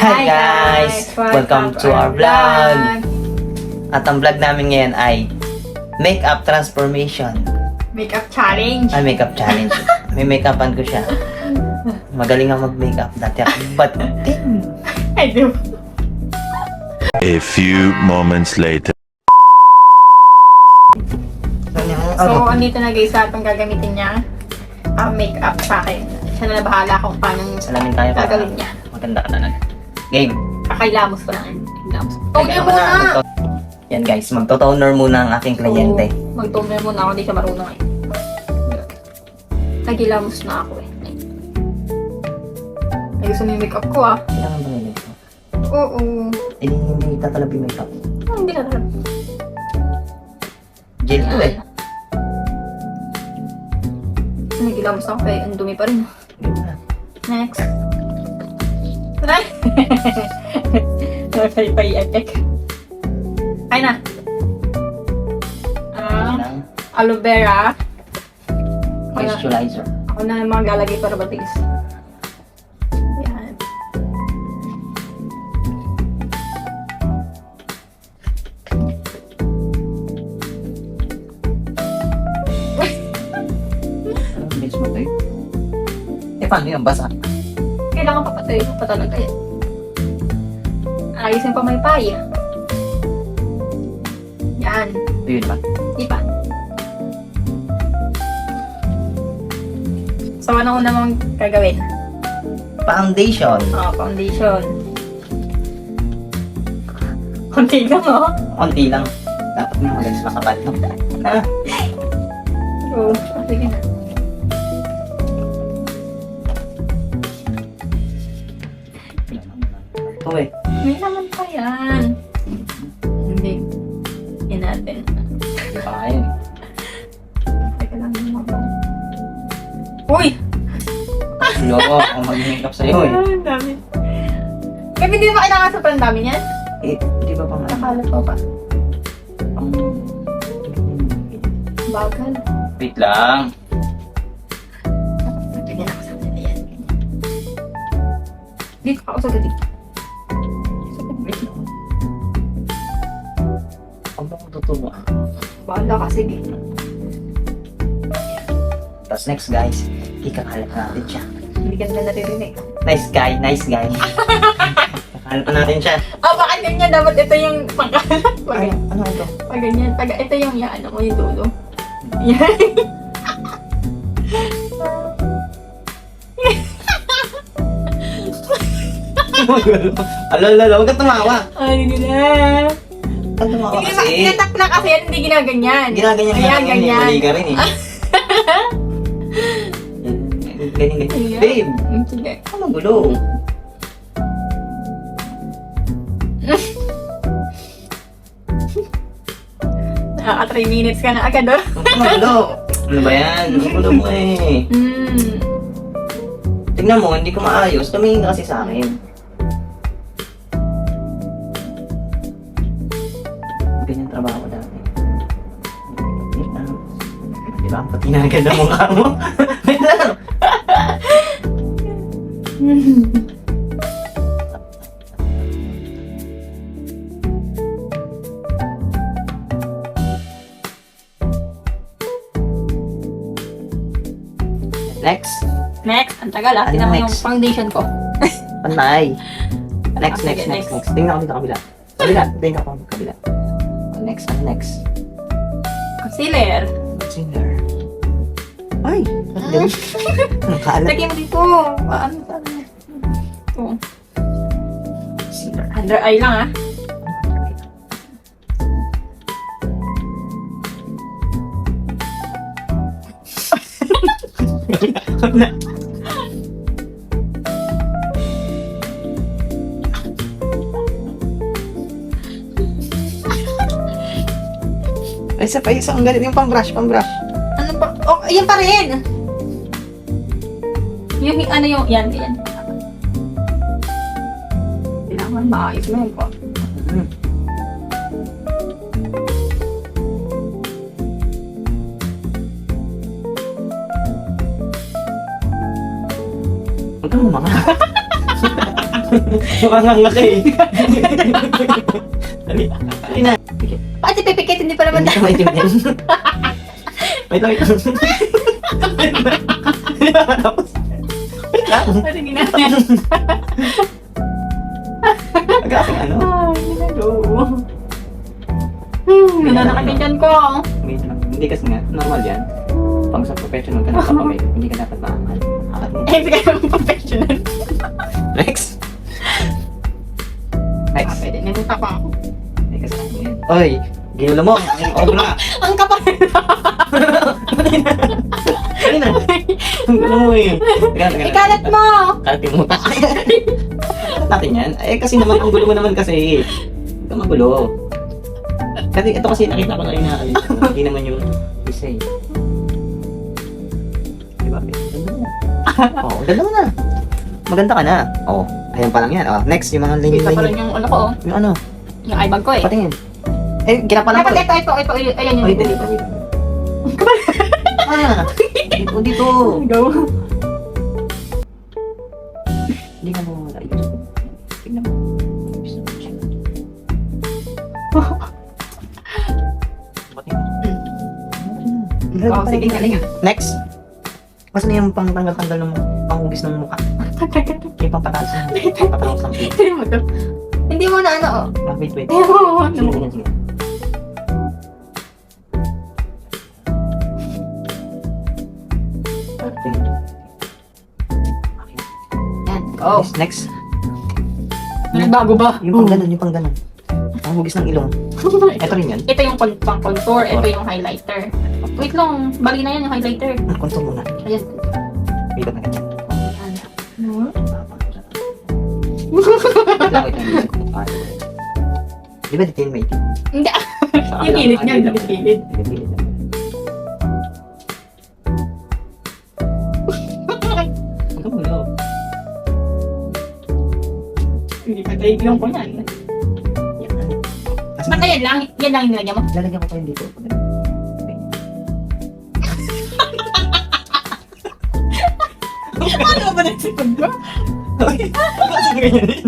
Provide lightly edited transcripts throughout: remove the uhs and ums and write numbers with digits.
Hi guys! Welcome to our vlog! At ang vlog namin ngayon ay makeup transformation. Makeup challenge. Ay, makeup challenge. May makeupan ko siya. Magaling ang mag-makeup. Dati ako batin. I do. A few moments later. So, andito na guys lahat ng gagamitin niya. Makeup sa akin. Siya na bahala kung paano Salamin tayo para gagawin niya. maganda ka talaga. Game. Kakailamos ko lang. Ilamos. Toner muna! Yan guys, magto-toner muna ang aking kliyente. Oo, mag-toner muna ako. Hindi siya marunong eh. Nagilamos na ako eh. Ay, gusto mo yung makeup ko ah. Kailangan ba yung makeup? Oo. Eh, hindi tatalab yung makeup. Hindi na talaga. Gel to eh. Nagilamos na ako eh. Ang dumi pa rin. Next. Try. Pay effect. Kaya na. Aloe vera. Moisturizer. Ako na yung mga galagay para matigas. Yan. Anong bitch mo tayo? Eh, paano yung basa? Kailangan papatay mo pa talaga yan. Ayusin pa may pay. Yan. Ito yun ba? Di ba? So, ano ko namang gagawin? Foundation. Foundation. Konti lang, oh. Konti lang. Dapat mo magaling sa makabat, no? Oo. Sige na. Ito eh. May naman pa yan. Hindi. Yan natin. Hindi pa nga yun. Teka lang naman ako. Uy! Loko, ako mag-makeup sa'yo eh. Ang dami. Kaya hindi ba kailangan sa pandami niyan? Eh, di ba pa nga? Nakalat ko pa. Bagal. Wait lang. Ganyan ako sa kanila yan. Dito ako sa gabi. Wait lang. Huwag mo kong tutuwa. Bahala ka, sige. Tapos next guys, ikakalat natin siya. Hindi ka nila naririnig. Nice guy, nice guy. Kakalat na natin siya. Oh, bakit ganyan? Dapat ito yung pagkalat. Ay, ano ito? Pag ganyan. Ito yung ano mo, yung dulo. Yan. Alala, huwag ka tumawa. Ay, hindi na. Huwag ka tumawa Hindi kasi. tinatak na kasi yan, hindi ginaganyan. Ginaganyan Ayan, ka ganyan. Mali ka rin eh. Ganyan. Ayan. Babe, Sige. ano gulo? Nakaka 3 minutes ka na agad, oh. Ano gulo? Ano ba yan? Ano gulo mo eh? Tignan mo, hindi ko maayos. Tumingin ka kasi sa akin. Ganyan trabaho ko dati. Di ba? Pati na agad ang mukha mo. Wait lang. Next. Next, ang tagal ah. Ano Tingnan mo yung next? foundation ko. Pantay. Next, Sige, next. Tingnan ko dito kabila. Kabila. Tingnan ko kabila. Next, ano next? Concealer. Concealer. Ay! Ang kaalat. Lagyan mo dito. Ano pa? Ito. Concealer. Under eye lang ah. Ay, isa pa, isang galit yung pang-brush. Ano pa? Oh, yan pa rin. Yung ano yung, yan. Kailangan maayos mo yun po. Huwag kang mga. Mangangak eh. Dali. Dali na. Pikit. Bakit si pipikit? Hindi pa naman Hindi ka maintindihan. Wait lang, wait lang. Tapos. Wait lang. Sige na. Agapin ano? Ay, ginalo. Nananakit yung tiyan ko. Wait lang. Hindi kasi nga, normal yan. Pag sa professional ka na kapamay, hindi ka dapat maangal. Akat mo. Eh, sige naman professional. Next. Next. Pwede, nabuta pa ako. Ay, kasi ano yan. Oy, ginulo mo. Ay, na. Ang kapal. Dali na. Ang gulo mo eh. Ikalat mo. Kalatin mo. Kalat natin yan. Eh, kasi naman, ang gulo mo naman kasi. Huwag ka magulo. Kasi ito kasi nakita ko na rin na hindi naman yung isa eh. Diba? Oo, ganda mo na. Maganda ka na. Oo, ayan pa lang yan. Oh, next, yung mga Kita pa rin linya-linya. yung ano ko. Yung ano? Yung eye bag ko eh. Patingin. Eh, kinapalan ko. Dapat ito. Ayan yung... Ay, dali. Ah, dito, dito. Go. Hindi ka mo wala. Tignan mo. Oh, sige, galing. Next. Mas na yung pang-tanggal-tanggal ng panghugis ng mukha. Yung pampataas ng pampataas ng face. Hindi mo to. Hindi mo na ano, oh. Ah, wait, wait. Ayaw mo. Sige, sige, sige. Okay. Yan. Oh. Next. Nagbago ba? Yung pang ganun, yung pang ganun. Panghugis ng ilong. Ito rin yan. Ito yung pang contour, ito yung highlighter. Wait lang, bali na yan yung highlighter. Konto muna. Ayan. Wait na ganyan. Ano? Wait lang, wait lang. Di ba detail may itim? Hindi. Yung gilid niya, yung gilid. Gilid lang. Huwag ka mulo. Hindi pa tayo yung po yan. Basta yan lang yung nilagyan mo. Lalagyan ko pa yun dito. Ano ba nagsipag mo? Kasi ganyan din.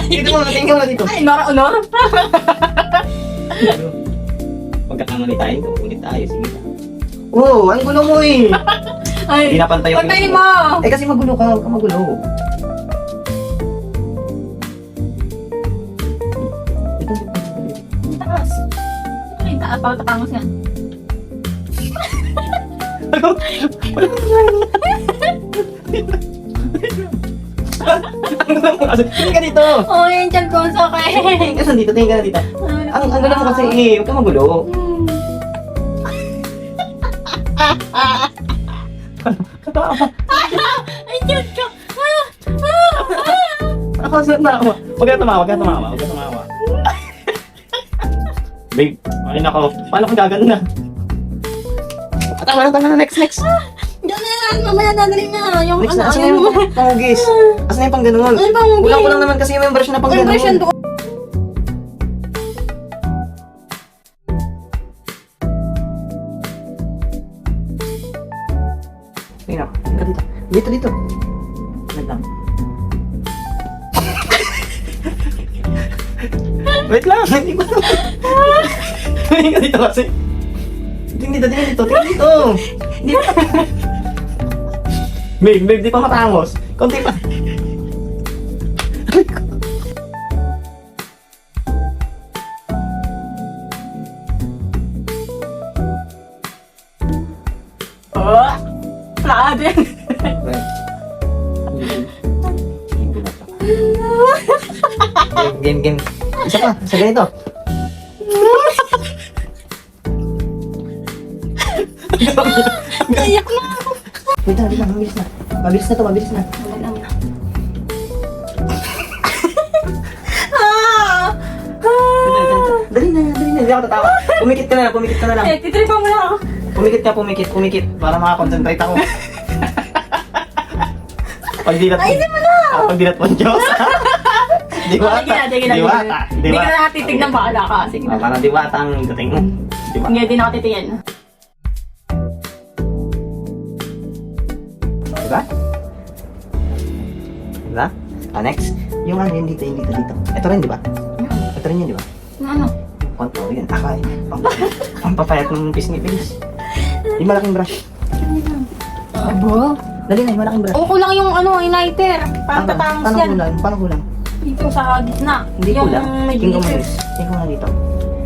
Dito mo, tingin mo dito. Ay, Nora. Pagkakamali tayo, ulit tayo. Sige. Oo, ang gulo mo eh. Ay, Hindi napantay yung pagtayin ilong mo. Eh kasi magulo ka, huwag ka magulo. Ito, Taas. Ay, taas. Parang tatangos yan. Tingin ka dito. Oh, yung tiyan ko sa akin. Tingin ka dito, tingin ka dito. Ang gulo mo kasi eh, huwag ka magulo. Ay, tiyan ko. Ako sa tawa. Huwag ka tumawa, huwag ka tumawa, huwag ka tumawa. Babe, ayun ako. Paano kung gagano na? Tama na, next. Diyan na yan, mamaya dadalhin na. Yung Next na, ano, asan na yung panghugis? Asan na yung pang ganun? Ano bang hugis? Kulang ko lang naman kasi yung version na pang Yung ganun. version ko. Ayun ako. Dito. Wait lang. Wait lang, hindi ko. Tingin ka dito kasi. Tingin dito. Hindi pa. Babe, di pa matangos. Konti pa. Oh, wala din. Game. Isa pa, sa ganito. Iyak na. Wait lang, mabilis na. Mabilis na. Dali na, hindi ako tatawa. Pumikit ka na lang. Eh, titripan mo na ako. Pumikit. Para makakonsentrate ako. Pagdilat mo. Ay, hindi mo na. Pagdilat mo, Diyos. Diwata. Sige na. Hindi ka na natitignan bahala ka. Sige na. Parang diwata ang dating mo. Diba? Hindi din ako titingin. Diba? Next. Yung ano, yun dito, dito. Ito rin, di ba? Ito rin yun, di ba? Yung ano? Konto, yun. Akay. Pampapayat ng pisngi-pis. Yung malaking brush. Abo? Dali na, yung malaking brush. Oo, kulang yung ano, yung lighter. Parang tatangos Paano yan. kulang? Paano kulang? Dito sa gitna. Hindi yung kulang. may Tingnan mo glitter. guys. Tingnan mo nga dito.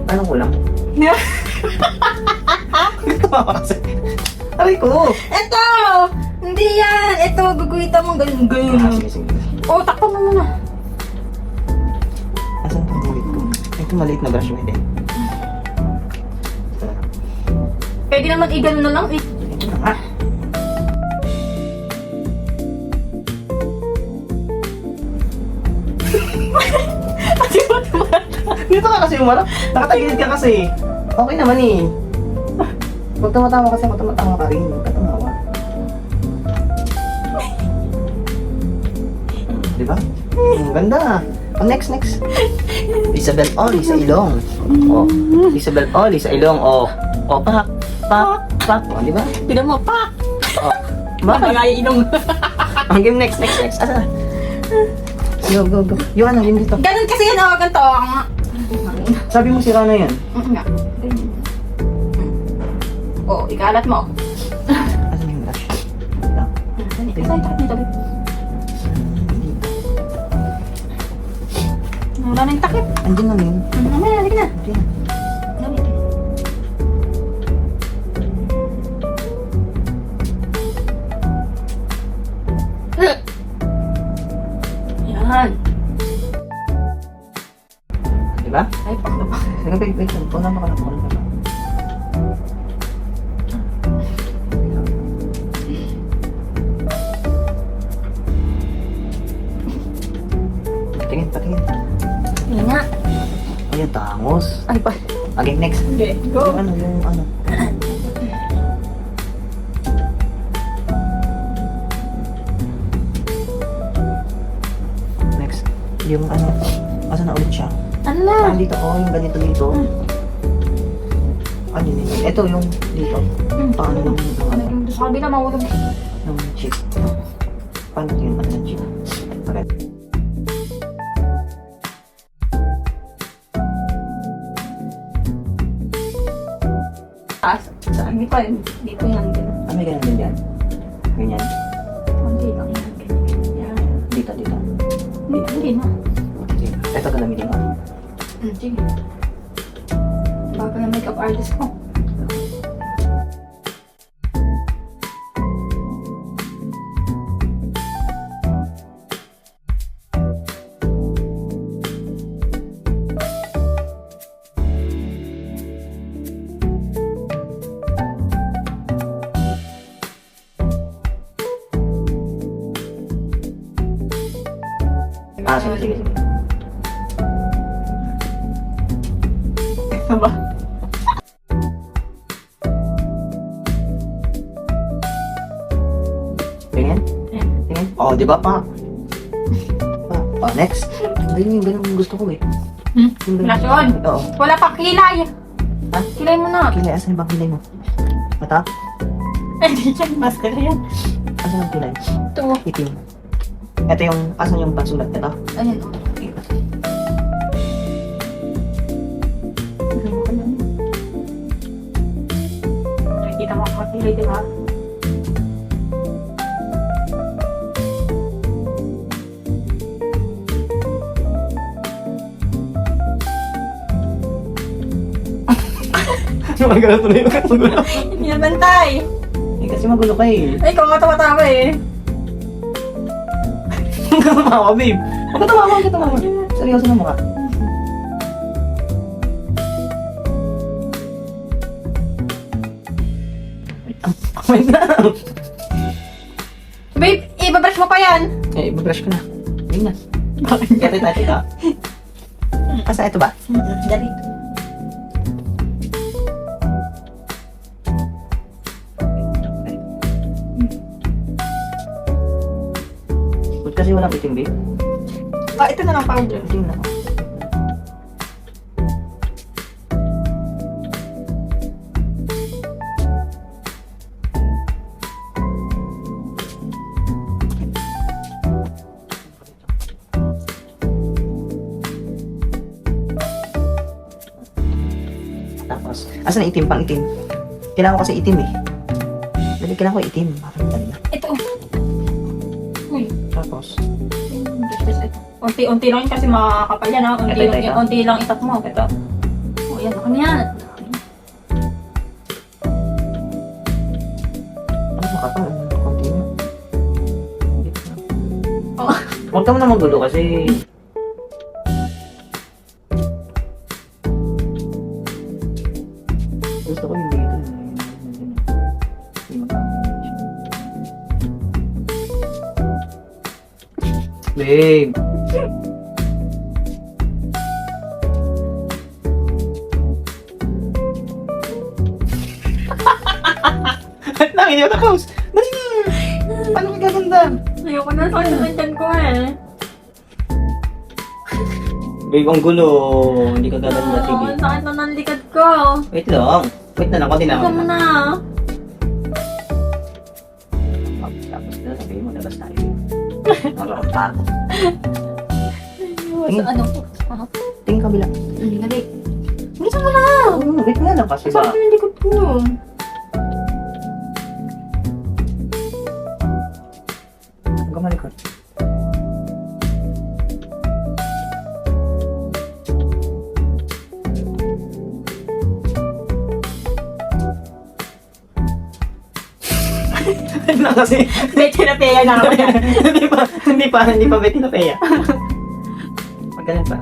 Paano kulang? Tumawa kasi. Aray ko! Ito! Hindi yan! Ito, guguhitan mo ganyan. Sige, sige. Oo, takpan mo muna. Asan pang ulit ko? Ito maliit na brush mo, hindi. Ito na. Pwede naman igano na lang eh. Ito na nga. Dito ka kasi umarap. Nakatagilid ka kasi. Okay naman eh. Huwag tumatawa kasi ako tumatawa ka rin. Huwag ka tumawa. Diba? Ang ganda. Oh, next. Isabel Oli sa ilong. Oh, Isabel Oli sa ilong. Oh, pak. Oh, diba? Tinan mo, pak! Oh, bakit? Magaya inong. Ang game next. Asa na? Go. Yung ano, yung dito. Ganun kasi yan, oh, ganito. Sabi mo sira na yan. Nga. Oo, ikalat mo. Asan yung brush? Ito. Saan takip nito? Wala na yung takip. Andiyan lang yun. Mamaya, halika na. Andiyan na. Gamit. Yan. Diba? Ay, pakto pa. Sige, wait. Punan mo ka na. Patingin. Yan nga. Ayun, tangos. Ay, pa. Okay, next. Okay, go. Yung ano. Next. Yung ano. Asa na ulit siya? Ano na? Dito. Oh, yung ganito dito. Ano yun? Ito yung dito. Paano yung ano? Yung sa kabila, mawalog. Yung chip. Paano yun? Ano yung chip? Okay. Saan? Dito yan. Dito yan. Ah, may ganun din yan. Ganyan. Hindi lang yan. Yan. Dito. Hindi na. Ito gagamitin ko. Sige. Bago na makeup artist ko. Ah, sige. Ano ba? Tingin? Tingin? Oh, di ba pa? Oh, next. Ganyan yung ganun gusto ko eh. Yung ganun. Blusyon? Oo. Wala pa kilay. Ha? Kilay mo na. Kilay, asan yung bang kilay mo? Mata? Hindi dyan. Maskara yan. Asan ang kilay? Ito. Itim. Ito yung, asan yung pansulat? Ito? Ayan. Nakikita mo ako kilay, di ba? Magano tuloy yung magulo. Hindi naman tayo. Eh, kasi magulo ka eh. Ay, kung matawa-tawa eh. Huwag ka tumawa, babe. Huwag ka tumawa. Seryoso na mukha. Wait na. Babe, ibabrush mo pa yan. Eh, ibabrush ko na. Yun na. Kaya tayo ka. Asa ito ba? Dali. Ba't kasi walang itim, babe? Ah, ito na lang powder. Itim na. Tapos, asan na itim? Pang itim. Kailangan ko kasi itim eh. Dali, kailangan ko itim. Parang dali na. Ito. Uy. Tapos, Unti-unti lang yun kasi makakapal yan ha. Ito. Unti lang itak mo. Ito. O yan, ako na yan. ano makapal? Konti na. Oo. Huwag ka mo na magulo kasi... Gusto ko yung dito. Hindi makapal. Babe! Ba't na? Hindi ako tapos? Dali na! Paano ka gaganda? Ayoko na sa naman dyan ko eh. Babe, ang gulo. Hindi ka gaganda. Oo, Sige. ang sakit na ng likod ko. Wait lang. Wait na lang. Kunti na. Ito mo na. Tapos na sabihin mo, labas tayo. Marang tako. Sa ano po? Tingin kabila. Hindi na rin. Gusto mo na. Wait na lang kasi Sakit ba? na ng likod ko. Huwag ka malikot. Wait lang kasi. May tinapeya na ako. Hindi pa Betty na peya. Pag ganun pa.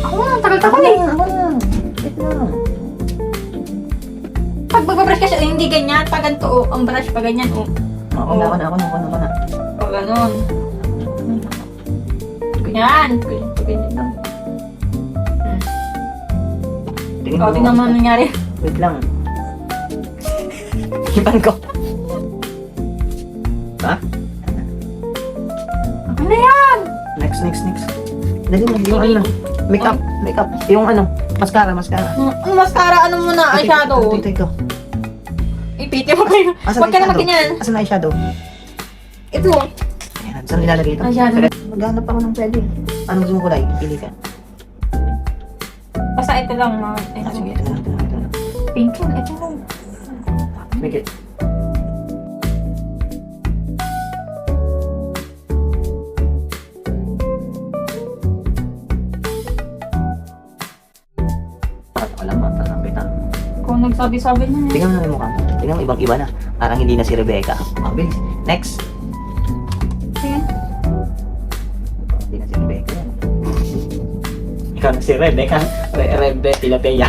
Ako na, tagal-tagal eh. Ako na. Wait lang. Pag magbabrush kasi, hindi ganyan. Pag ganito, oh, ang brush pa ganyan, oh. Ako na. O, ganun. Ganyan. Ganyan lang. Tingin O, tingnan mo ang nangyari. Wait lang. Ipan ko. Ha? Ano na yan? Next. Dali na, yung ano. Makeup. Yung ano, mascara. Ang mascara, ano muna, eyeshadow. Ito. Ipiti mo kayo. Asan Huwag ka na eyeshadow? magganyan. Asan na eyeshadow? Ito. Ayan, saan nilalagay ito? Eyeshadow. Maghanap ako ng pwede. Ano gusto mo kulay? Pili ka. Basta ito lang, mga. Ah, sige, ito na. Pink yun, ito lang. Make it. Alam mo, parang kita. Kung nagsabi-sabi na yan. Tingnan mo na yung mukha mo. Tingnan mo, ibang-iba na. Parang hindi na si Rebecca. Bilis. Next. Sige. Hindi na si Rebecca. Ikaw na si Rebecca. Rebe, Tilapia.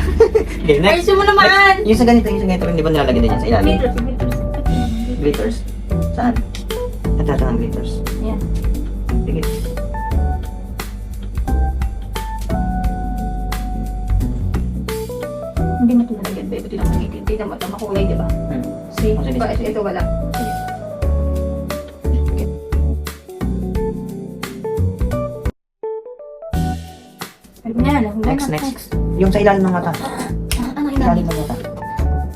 Okay, next. Ayusin mo naman! Yung sa ganito, hindi ba nilalagay din yan sa ilalim? Glitters. Glitters. Saan? Ito ng glitters. Yan. Sige. Hindi mo ito nalagyan, babe. Ito lang ang hindi naman ito makulay, di ba? See? Oh, sige, sige. Ito wala. Next. Yung sa ilalim ng mata. Ano Ilalim ng mata.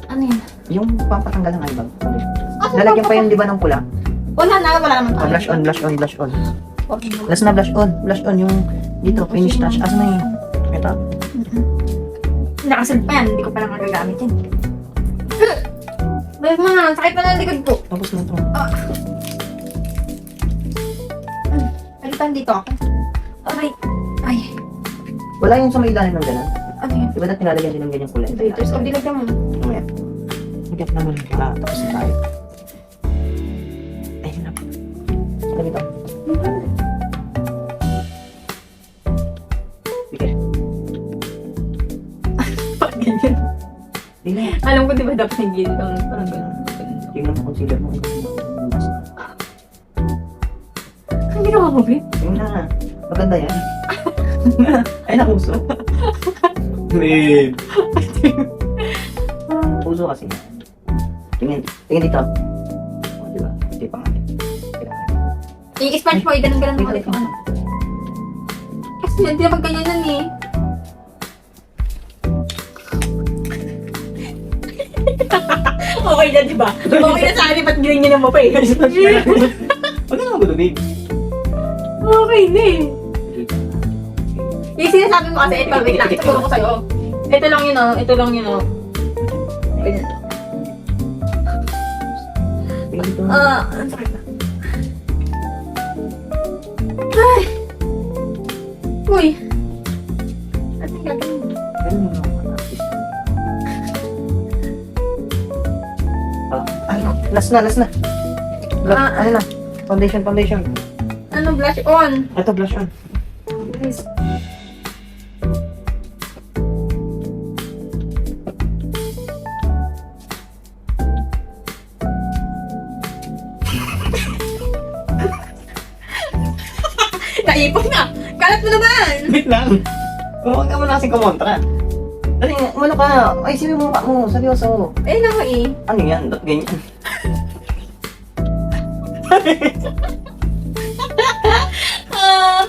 Ano yan? Yung papatanggal ng eyebag. Lalagyan pa yung di ba ng pula? Wala naman Oh, blush on. Okay. Last na blush on. Yung dito, finish touch. Asa na yun? Ito. Nakasil pa yan, hindi ko pa lang nagagamit yan. Babe mo na, sakit na ng likod ko. Tapos na ito. Palitan dito ako. Aray. Ay. Wala yung sa may ilalim ng gano'n. Ano yan? Di ba natin nilalagyan din ng ganyang kulay? Glitters. O, dilagyan mo. Mamaya. Higap naman. Tapos na tayo. Ayun na. Sabi ito. Sige. Bakit ganyan? Di na. Alam ko di ba dapat yung gilid lang. Parang gano'n. Tingnan mo, consider mo. Ang ginawa mo, babe? Yun na. Maganda yan. Ay, nakuso. Babe. Puso kasi. Tingin dito. O, diba? Hindi pa nga. I-sponge mo, i-ganun-ganun mo ulit yung ano. Kasi hindi naman ganyan yan eh. Okay na, di ba? Okay na sa akin, ba't ganyan mo pa eh? Huwag ka naman gulo, babe. Okay na eh. Yung sinasabi mo kasi, ito, wait lang, siguro ko sa'yo. Ito lang yun, oh. Ito lang yun, oh. Ganyan. Ang sakit na. Ay! Uy! Ano yung gagawin mo? Ano? Last na. Ano na? Foundation. Ano, blush on? Ito, blush on. Guys. Naipon na! Kalat mo naman! Wait lang. Huwag ka mo na kasing kumontra. Dali nga, umano ka. Ay, sabi mo mukha mo. Seryoso. Eh, naman eh. Ano yan? Ba't ganyan?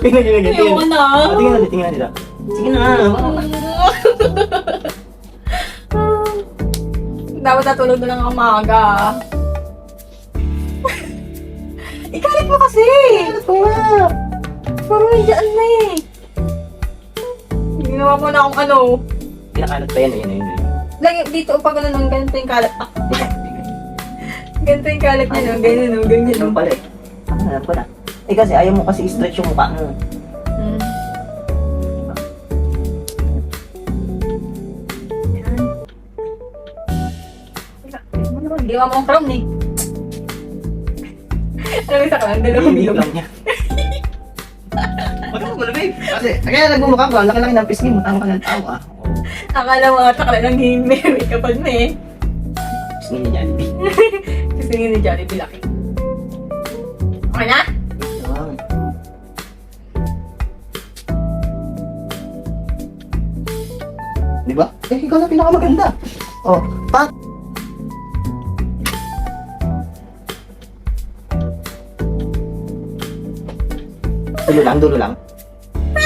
Tingnan. Ayoko na. Tingnan nila. Sige na. Dapat natulog na lang ang maaga. Ikalit mo kasi! Ito nga. Parang nandiyan na eh. Ginawa mo na akong ano. Pinakalat pa yan. Yun. Lagi dito pag ano nung ganito yung kalat. Ganito yung kalat niya, no? Ganyan. Ganun pala eh. Alam ko na. Eh kasi ayaw mo kasi i-stretch yung mukha mo. Hmm. Yan. Diwa mo ang crown eh. Ano yung isa ka lang? Dalawang Hindi bilog. lang niya. Wag mo babe. Kasi kaya nagmumukha ko. Laki-laki ng pisngi mo. Tama ka ng tao ah. Akala mo ata ka lang ng may kapal mo eh. Pisngi ni Jollibee. Gusto niya ni Jollibee laki. Okay na? Yan. Diba? Eh, ikaw na pinakamaganda. Oh, pa. Dulo lang.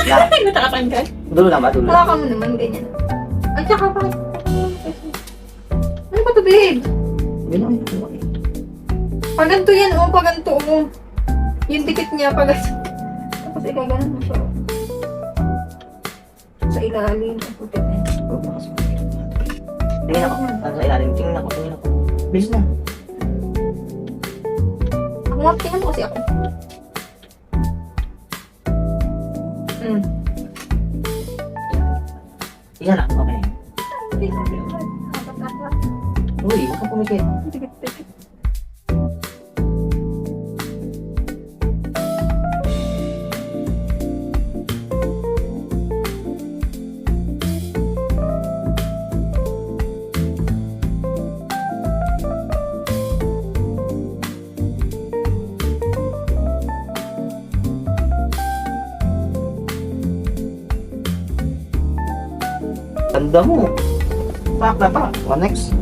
Lang. Natakapan ka? Dulo lang ba? Dulo lang. Hawakan mo naman, ganyan. Ay, tsaka bakit? Ano ba to, babe? Ganun. Pag ganito yan, oh, pag ganito, oh. Yung dikit niya, pag tapos ikaw ganun mo siya. Sa ilalim, ang puti na yan. Tingin ako. Ano sa ilalim? Tingin ako. Bilis na. Ako nga, tingnan mo kasi ako. Yan lang. Okay. Uy, huwag kang pumikit. Dikit. Tanda mo. Pak na pa. What next?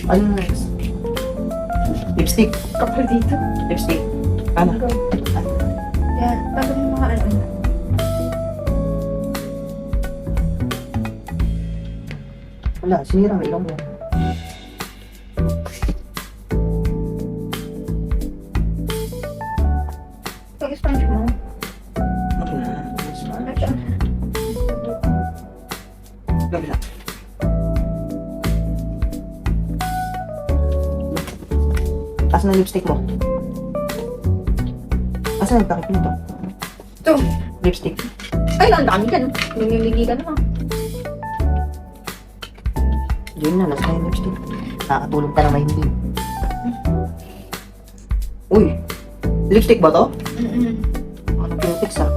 Ano next? Lipstick. Kapal dito. Lipstick. Ano? Yan, bago mo mga ano. Wala, sinira ang ilong mo. Pag-sponge mo. Okay na. Ito. Gabi lang. Asan ang lipstick mo? Asan ang takip nito? Ito. Lipstick. Ay, ang dami ka no. Lumimigi ka na. Yun na, nasa na yung lipstick. Nakakatulog ka na may hindi. Uy! Lipstick ba to? Ano pinitiks ah?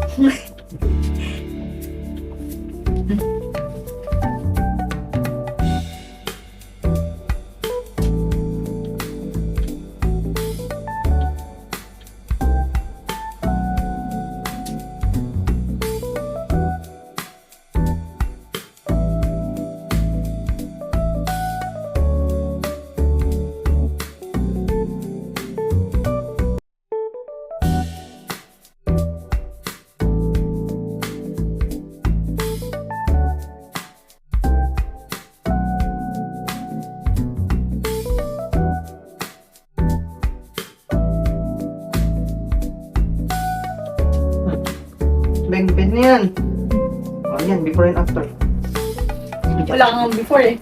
Bengpen na yan. O yan, before and after. Wala kang before eh.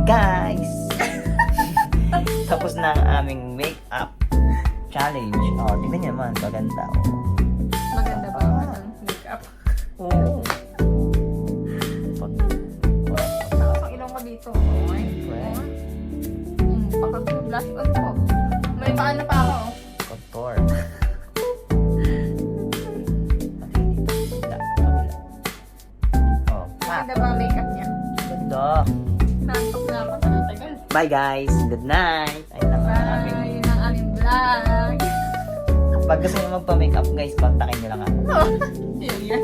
Guys! Tapos na ang aming make-up challenge. O, tignan niyo naman. Maganda. Maganda ba ang makeup? Oo. Tapos ang ilong ko dito. Okay. Pagka-blush on ko. May paano pa ako. Contour. Oh, Maganda ba ang makeup niya? ganda. Nantok na ako sa tagal. Bye guys. Good night. Ayun lang ang aming... Bye! Yun ang aming vlog. Pag gusto nyo magpa-makeup guys, kontakin nyo lang ako. Yun yan.